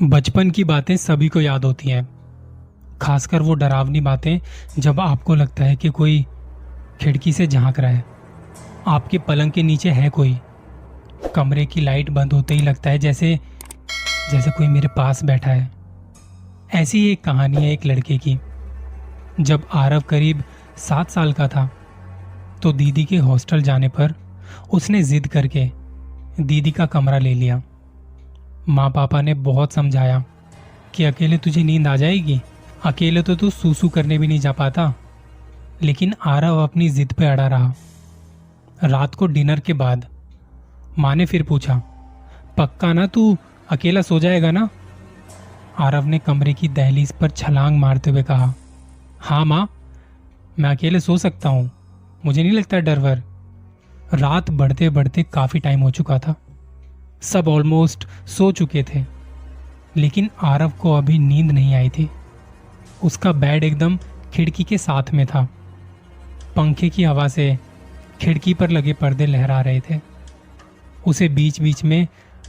बचपन की बातें सभी को याद होती हैं। खासकर वो डरावनी बातें जब आपको लगता है कि कोई खिड़की से झांक रहा है, आपके पलंग के नीचे है कोई। कमरे की लाइट बंद होते ही लगता है जैसे जैसे कोई मेरे पास बैठा है। ऐसी ही एक कहानी है एक लड़के की। जब आरव करीब 7 साल का था तो दीदी के हॉस्टल जाने पर उसने जिद करके दीदी का कमरा ले लिया। माँ पापा ने बहुत समझाया कि अकेले तुझे नींद आ जाएगी, अकेले तो तू सूसू करने भी नहीं जा पाता, लेकिन आरव अपनी जिद पे अड़ा रहा। रात को डिनर के बाद माँ ने फिर पूछा, पक्का ना तू अकेला सो जाएगा ना? आरव ने कमरे की दहलीज पर छलांग मारते हुए कहा, हाँ माँ, मैं अकेले सो सकता हूँ, मुझे नहीं लगता डर वर। रात बढ़ते बढ़ते काफी टाइम हो चुका था। सब ऑलमोस्ट सो चुके थे, लेकिन आरव को अभी नींद नहीं आई थी। उसका बेड एकदम खिड़की के साथ में था। पंखे की हवा से खिड़की पर लगे पर्दे लहरा रहे थे। उसे बीच बीच में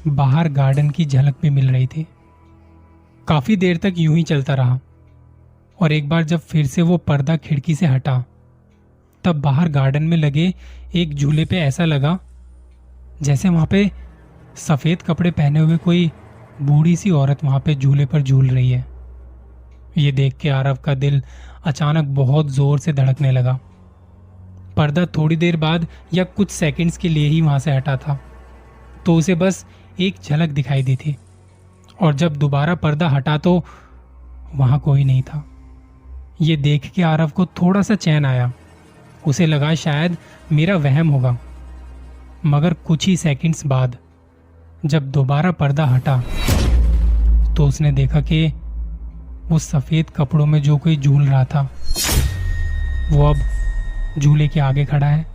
बाहर गार्डन की झलक भी मिल रही थी। काफी देर तक यूं ही चलता रहा और एक बार जब फिर से वो पर्दा खिड़की से हटा तब बाहर गार्डन में लगे एक झूले पे ऐसा लगा जैसे वहां पे सफेद कपड़े पहने हुए कोई बूढ़ी सी औरत वहां पे झूले पर झूल रही है। ये देख के आरव का दिल अचानक बहुत जोर से धड़कने लगा। पर्दा थोड़ी देर बाद या कुछ सेकंड्स के लिए ही वहां से हटा था, तो उसे बस एक झलक दिखाई दी थी, और जब दोबारा पर्दा हटा तो वहां कोई नहीं था। ये देख के आरव को थोड़ा सा चैन आया। उसे लगा शायद मेरा वहम होगा, मगर कुछ ही सेकंड्स बाद जब दोबारा पर्दा हटा तो उसने देखा कि वो सफेद कपड़ों में जो कोई झूल रहा था वो अब झूले के आगे खड़ा है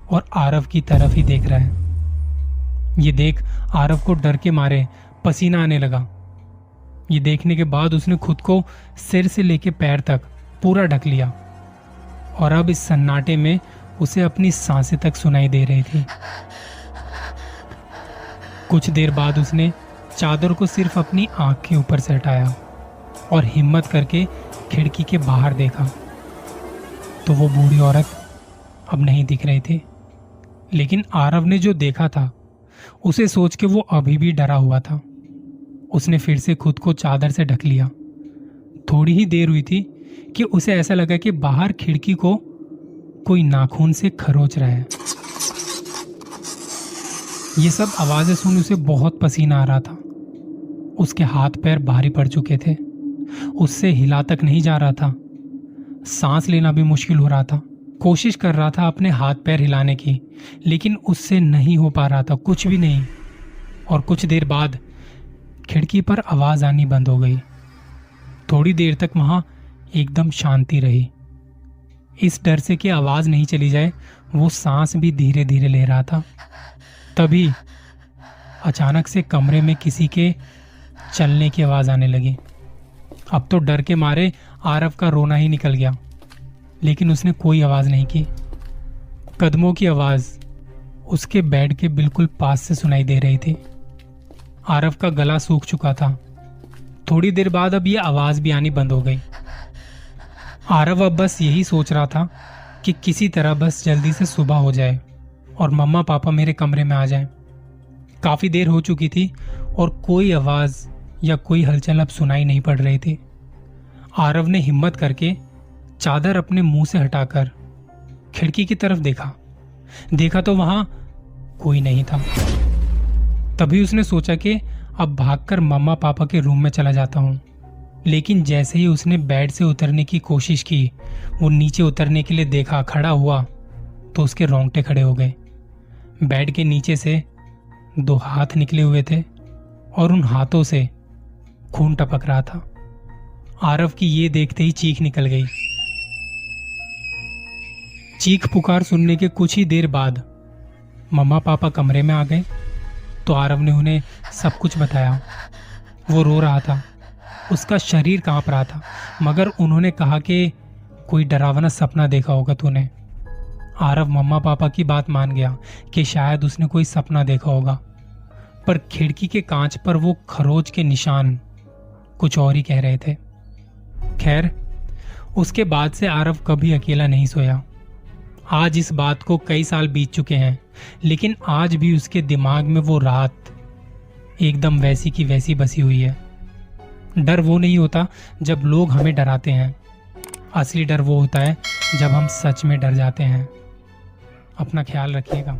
और आरव की तरफ ही देख रहा है। ये देख आरव को डर के मारे पसीना आने लगा। ये देखने के बाद उसने खुद को सिर से लेके पैर तक पूरा ढक लिया, और अब इस सन्नाटे में उसे अपनी सांसें तक सुनाई दे रही थी। कुछ देर बाद उसने चादर को सिर्फ अपनी आंख के ऊपर से हटाया और हिम्मत करके खिड़की के बाहर देखा तो वो बूढ़ी औरत अब नहीं दिख रही थी। लेकिन आरव ने जो देखा था उसे सोच के वो अभी भी डरा हुआ था। उसने फिर से खुद को चादर से ढक लिया। थोड़ी ही देर हुई थी कि उसे ऐसा लगा कि बाहर खिड़की को कोई नाखून से खरोच रहा है। ये सब आवाजें सुन उसे बहुत पसीना आ रहा था। उसके हाथ पैर भारी पड़ चुके थे। उससे हिला तक नहीं जा रहा था। सांस लेना भी मुश्किल हो रहा था। कोशिश कर रहा था अपने हाथ पैर हिलाने की, लेकिन उससे नहीं हो पा रहा था, कुछ भी नहीं। और कुछ देर बाद खिड़की पर आवाज आनी बंद हो गई। थोड़ी देर तक वहां एकदम शांति रही। इस डर से कि आवाज नहीं चली जाए वो सांस भी धीरे धीरे ले रहा था। तभी अचानक से कमरे में किसी के चलने की आवाज आने लगी। अब तो डर के मारे आरव का रोना ही निकल गया, लेकिन उसने कोई आवाज नहीं की। कदमों की आवाज उसके बेड के बिल्कुल पास से सुनाई दे रही थी। आरव का गला सूख चुका था। थोड़ी देर बाद अब ये आवाज भी आनी बंद हो गई। आरव अब बस यही सोच रहा था कि किसी तरह बस जल्दी से सुबह हो जाए और मम्मा पापा मेरे कमरे में आ जाएं। काफी देर हो चुकी थी और कोई आवाज या कोई हलचल अब सुनाई नहीं पड़ रही थी। आरव ने हिम्मत करके चादर अपने मुंह से हटाकर खिड़की की तरफ देखा तो वहां कोई नहीं था। तभी उसने सोचा कि अब भागकर मम्मा पापा के रूम में चला जाता हूं। लेकिन जैसे ही उसने बेड से उतरने की कोशिश की, वो नीचे उतरने के लिए देखा, खड़ा हुआ तो उसके रोंगटे खड़े हो गए। बेड के नीचे से 2 हाथ निकले हुए थे और उन हाथों से खून टपक रहा था। आरव की ये देखते ही चीख निकल गई। चीख पुकार सुनने के कुछ ही देर बाद मम्मा पापा कमरे में आ गए तो आरव ने उन्हें सब कुछ बताया। वो रो रहा था, उसका शरीर कांप रहा था, मगर उन्होंने कहा कि कोई डरावना सपना देखा होगा तूने। आरव मम्मा पापा की बात मान गया कि शायद उसने कोई सपना देखा होगा, पर खिड़की के कांच पर वो खरोच के निशान कुछ और ही कह रहे थे। खैर, उसके बाद से आरव कभी अकेला नहीं सोया। आज इस बात को कई साल बीत चुके हैं, लेकिन आज भी उसके दिमाग में वो रात एकदम वैसी की वैसी बसी हुई है। डर वो नहीं होता जब लोग हमें डराते हैं, असली डर वो होता है जब हम सच में डर जाते हैं। अपना ख्याल रखिएगा।